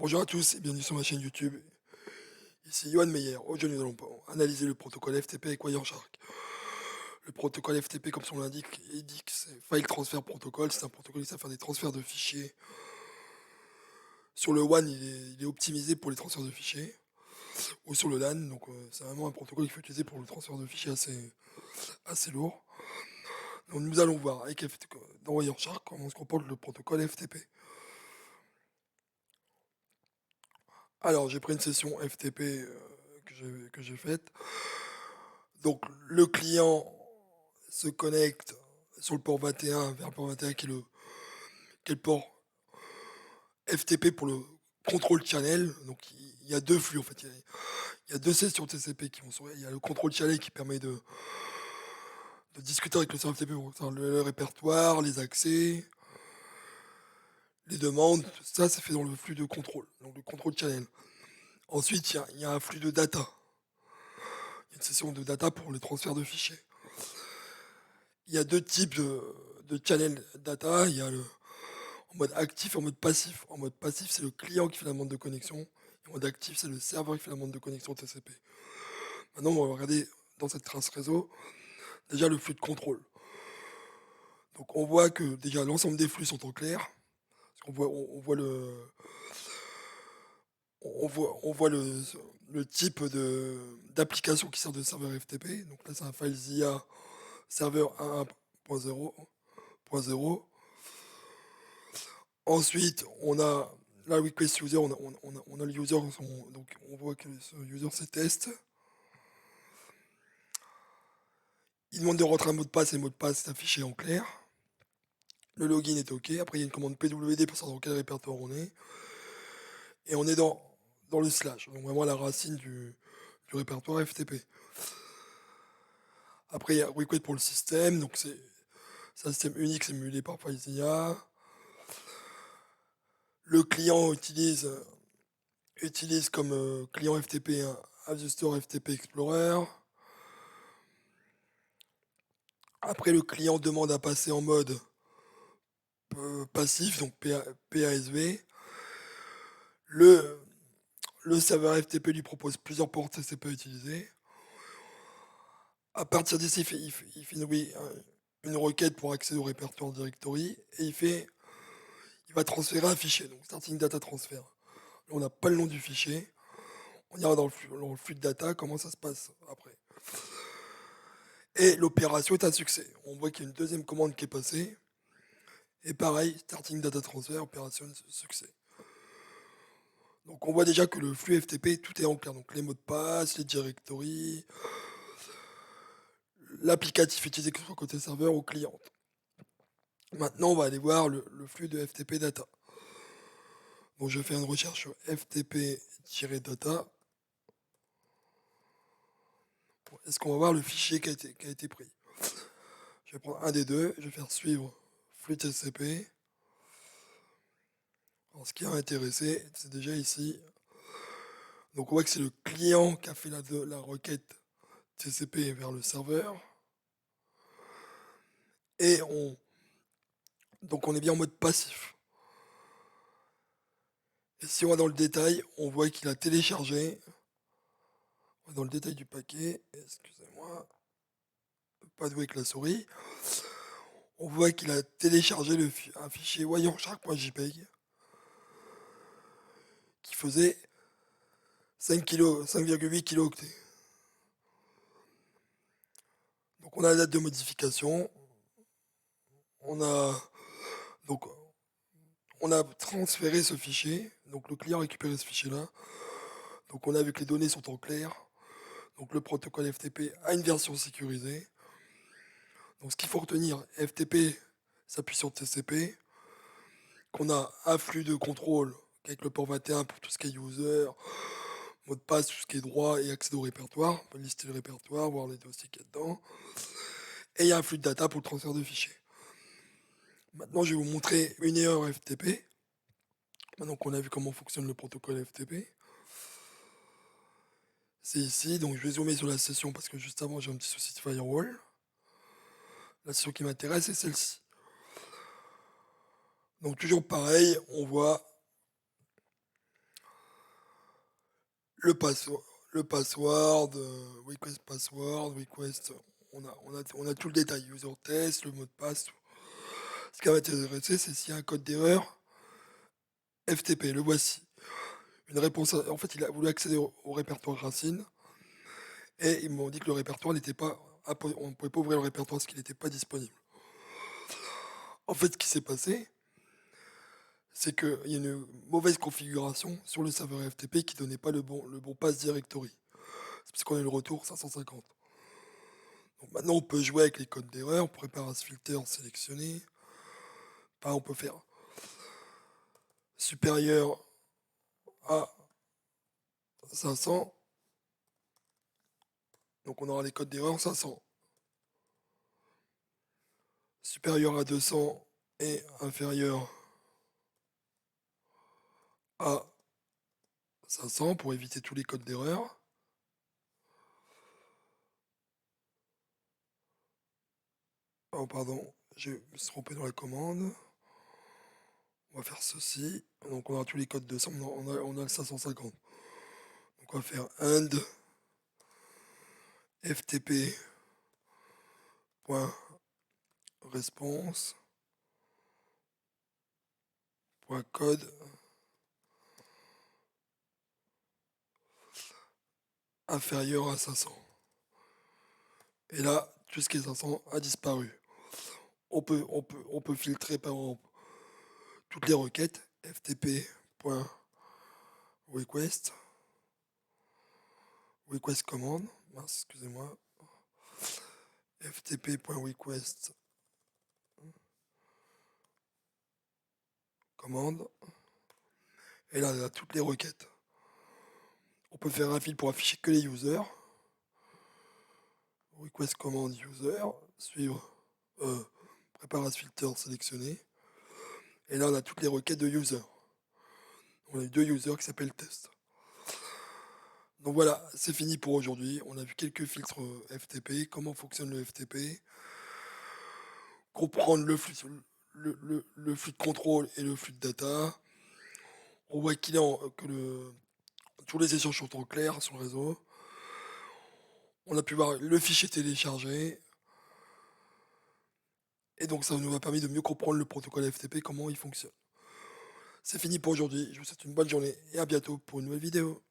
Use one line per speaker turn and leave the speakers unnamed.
Bonjour à tous et bienvenue sur ma chaîne YouTube. Ici Johan Meyer. Aujourd'hui, nous allons analyser le protocole FTP avec Wireshark. Le protocole FTP, comme son nom l'indique, il dit que c'est File Transfer Protocol. C'est un protocole qui sait faire des transferts de fichiers. Sur le WAN, il est optimisé pour les transferts de fichiers. Ou sur le LAN, donc c'est vraiment un protocole qu'il faut utiliser pour le transfert de fichiers assez lourd. Donc nous allons voir avec dans Wireshark comment se comporte le protocole FTP. Alors, j'ai pris une session FTP que j'ai faite. Donc, le client se connecte sur le port 21 vers le port 21 qui est le port FTP pour le control channel. Donc, il y a deux flux en fait. Il y a deux sessions TCP qui vont s'ouvrir. Il y a le control channel qui permet de discuter avec le serveur FTP pour savoir le répertoire, les accès, les demandes. Ça, c'est fait dans le flux de contrôle, donc le control channel. Ensuite, il y a un flux de data. Il y a une session de data pour le transfert de fichiers. Il y a deux types de channel data. Il y a en mode actif et en mode passif. En mode passif, c'est le client qui fait la demande de connexion. Et en mode actif, c'est le serveur qui fait la demande de connexion TCP. Maintenant, on va regarder dans cette trace réseau déjà le flux de contrôle. Donc on voit que déjà l'ensemble des flux sont en clair. Parce qu'on voit, on voit on voit le type d'application qui sert de serveur FTP. Donc là, c'est un FileZilla serveur 1.0. Ensuite, on a la request user, on a le user, donc on voit que ce user c'est test. Il demande de rentrer un mot de passe et le mot de passe est affiché en clair. Le login est OK. Après, il y a une commande PWD pour savoir dans quel répertoire on est. Et on est dans le slash, donc vraiment la racine du répertoire FTP. Après, il y a request pour le système, donc c'est un système unique, c'est émulé par FileZilla. Le client utilise comme client FTP un Have the Store FTP Explorer. Après, le client demande à passer en mode passif, donc PASV. Le, le serveur FTP lui propose plusieurs ports TCP à utiliser. À partir d'ici, il fait une requête pour accéder au répertoire directory et il va transférer un fichier, donc starting data transfer. Là, on n'a pas le nom du fichier. On ira dans le flux de data, comment ça se passe après. Et l'opération est un succès. On voit qu'il y a une deuxième commande qui est passée. Et pareil, starting data transfer, opération succès. Donc on voit déjà que le flux FTP, tout est en clair. Donc les mots de passe, les directories, l'applicatif utilisé que ce soit côté serveur ou client. Maintenant, on va aller voir le flux de FTP data. Donc je fais une recherche sur FTP-data. Est-ce qu'on va voir le fichier qui a été pris? Je vais prendre un des deux, je vais faire suivre flux TCP. Alors, ce qui a intéressé, c'est déjà ici. Donc on voit que c'est le client qui a fait la requête TCP vers le serveur. Et donc on est bien en mode passif. Et si on va dans le détail, on voit qu'il a téléchargé. On va dans le détail du paquet, excusez-moi, pas doué avec la souris. On voit qu'il a téléchargé un fichier wireshark.jpg qui faisait 5,8 kilooctets. Donc on a la date de modification. On a donc on a transféré ce fichier. Donc le client a récupéré ce fichier-là. Donc on a vu que les données sont en clair. Donc le protocole FTP a une version sécurisée. Donc ce qu'il faut retenir, FTP s'appuie sur TCP, qu'on a un flux de contrôle avec le port 21 pour tout ce qui est user, mot de passe, tout ce qui est droit et accès au répertoire. On peut lister le répertoire, voir les dossiers qu'il y a dedans. Et il y a un flux de data pour le transfert de fichiers. Maintenant, je vais vous montrer une erreur FTP. Maintenant qu'on a vu comment fonctionne le protocole FTP. C'est ici, donc je vais zoomer sur la session parce que juste avant j'ai un petit souci de firewall. La session qui m'intéresse est celle-ci. Donc toujours pareil, on voit le password, le password, request password, request, on a tout le détail, user test, le mot de passe, tout. Ce qui va m'intéresser, c'est s'il y a un code d'erreur FTP, le voici. Une réponse, en fait, il a voulu accéder au répertoire racine, et ils m'ont dit que le répertoire n'était pas, on ne pouvait pas ouvrir le répertoire parce qu'il n'était pas disponible. En fait, ce qui s'est passé, c'est qu'il y a une mauvaise configuration sur le serveur FTP qui donnait pas le bon pass directory. C'est parce qu'on a eu le retour 550. Donc maintenant, on peut jouer avec les codes d'erreur, on prépare un filter sélectionné. Enfin, on peut faire supérieur à 500. Donc on aura les codes d'erreur 500. Supérieur à 200 et inférieur à 500 pour éviter tous les codes d'erreur. Oh pardon, je me suis trompé dans la commande. On va faire ceci. Donc on aura tous les codes 200, on a le 550. Donc on va faire and ftp.response.code inférieur à 500. Et là, tout ce qui est 500 a disparu. On peut filtrer par exemple toutes les requêtes ftp.request, request command, mince, excusez-moi, ftp.request commande, et là, on a toutes les requêtes. On peut faire un fil pour afficher que les users, request command user, suivre, prépare filter sélectionné, et là, on a toutes les requêtes de user. On a eu deux users qui s'appellent test. Donc voilà, c'est fini pour aujourd'hui. On a vu quelques filtres FTP, comment fonctionne le FTP, comprendre le flux de contrôle et le flux de data. On voit que tous les échanges sont en clair sur le réseau. On a pu voir le fichier téléchargé. Et donc ça nous a permis de mieux comprendre le protocole FTP, comment il fonctionne. C'est fini pour aujourd'hui. Je vous souhaite une bonne journée et à bientôt pour une nouvelle vidéo.